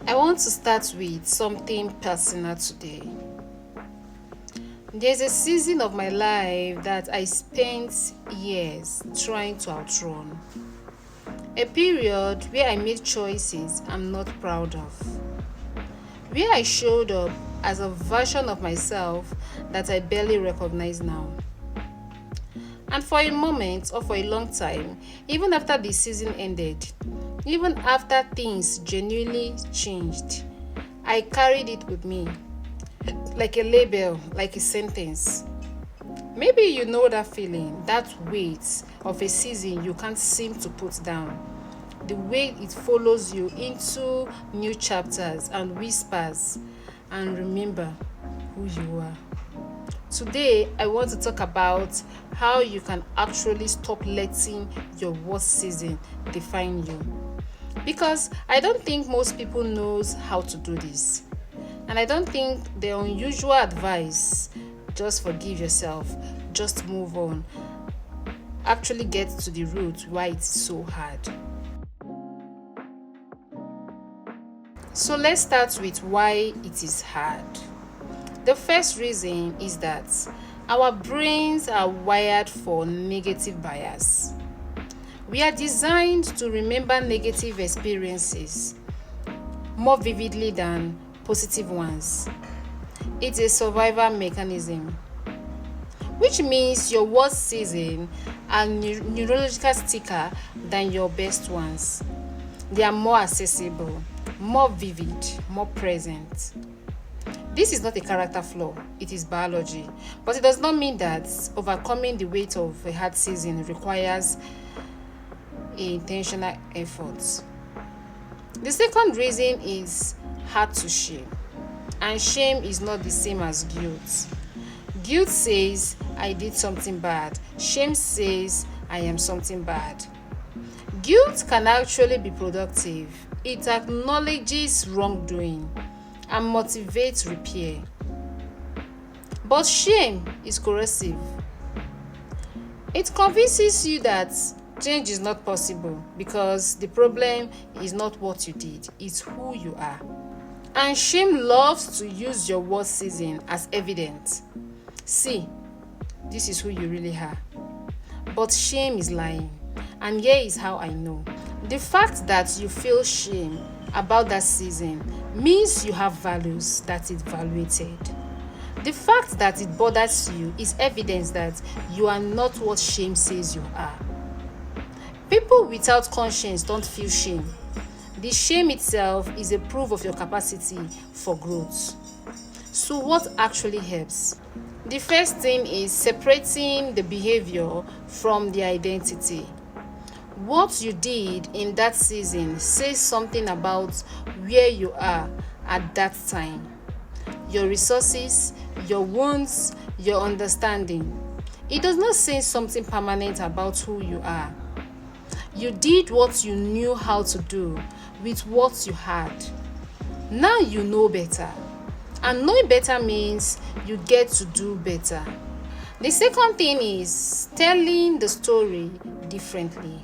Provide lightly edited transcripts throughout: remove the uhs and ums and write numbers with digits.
I want to start with something personal today. There's a season of my life that I spent years trying to outrun. A period where I made choices I'm not proud of. Where I showed up as a version of myself that I barely recognize now. And for a moment or for a long time, even after the season ended, even after things genuinely changed, I carried it with me like a label, like a sentence. Maybe you know that feeling, that weight of a season you can't seem to put down. The way it follows you into new chapters and whispers, and remember who you are. Today, I want to talk about how you can actually stop letting your worst season define you. Because I don't think most people knows how to do this. And I don't think the unusual advice, just forgive yourself, just move on, actually gets to the root why it's so hard. So let's start with why it is hard. The first reason is that our brains are wired for negative bias. We are designed to remember negative experiences more vividly than positive ones. It's a survival mechanism, which means your worst season are neurological sticker than your best ones. They are more accessible, more vivid, more present. This is not a character flaw, it is biology. But it does not mean that overcoming the weight of a hard season requires intentional effort. The second reason is hard to shame. And shame is not the same as guilt. Guilt says, I did something bad. Shame says, I am something bad. Guilt can actually be productive. It acknowledges wrongdoing and motivates repair. But shame is corrosive. It convinces you that change is not possible because the problem is not what you did, it's who you are. And shame loves to use your worst season as evidence. See, this is who you really are. But shame is lying. And here is how I know. The fact that you feel shame about that season means you have values that it evaluated. The fact that it bothers you is evidence that you are not what shame says you are. People without conscience don't feel shame. The shame itself is a proof of your capacity for growth. So what actually helps? The first thing is separating the behavior from the identity. What you did in that season says something about where you are at that time. Your resources, your wounds, your understanding. It does not say something permanent about who you are. You did what you knew how to do with what you had. Now you know better. And knowing better means you get to do better. The second thing is telling the story differently.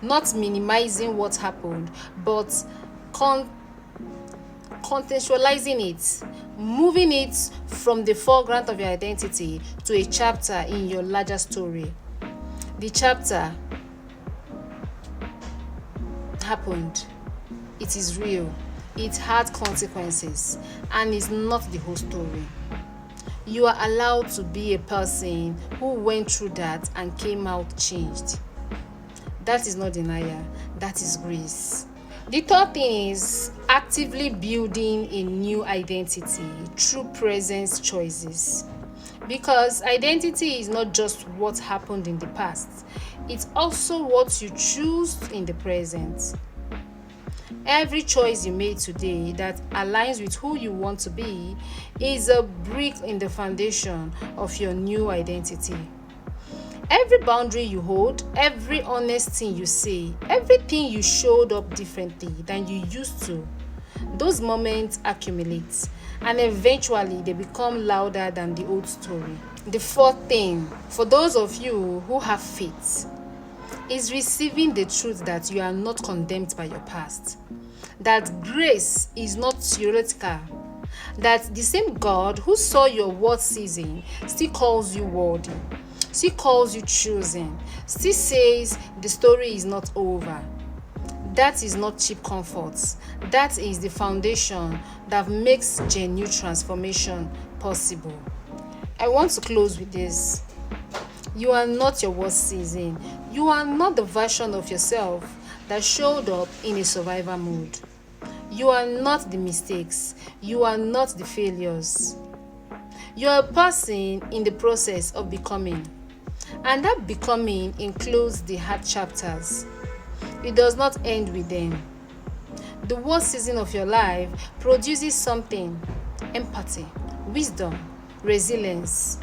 Not minimizing what happened, but contextualizing it, moving it from the foreground of your identity to a chapter in your larger story. The chapter happened. It is real. It had consequences, and it's not the whole story. You are allowed to be a person who went through that and came out changed. That is not denial, that is grace. The third thing is actively building a new identity through present choices. Because identity is not just what happened in the past, it's also what you choose in the present. Every choice you made today that aligns with who you want to be is a brick in the foundation of your new identity. Every boundary you hold, every honest thing you say, everything you showed up differently than you used to, those moments accumulate and eventually they become louder than the old story. The fourth thing, for those of you who have faith, is receiving the truth that you are not condemned by your past. that grace is not theoretical, that the same God who saw your worst season still calls you worthy, still calls you chosen, still says the story is not over. That is not cheap comfort. That is the foundation that makes genuine transformation possible. I want to close with this. You are not your worst season. You are not the version of yourself that showed up in a survivor mode. You are not the mistakes. You are not the failures. You are a person in the process of becoming. And that becoming includes the hard chapters. It does not end with them. The worst season of your life produces something: empathy, wisdom, resilience,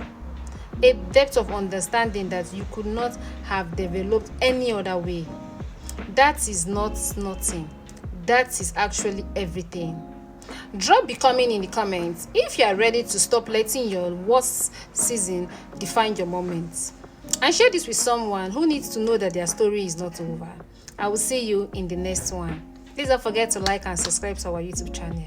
a depth of understanding that you could not have developed any other way. That is not nothing. That is actually everything. Drop becoming in the comments if you are ready to stop letting your worst season define your moments. And share this with someone who needs to know that their story is not over. I will see you in the next one. Please don't forget to like and subscribe to our YouTube channel.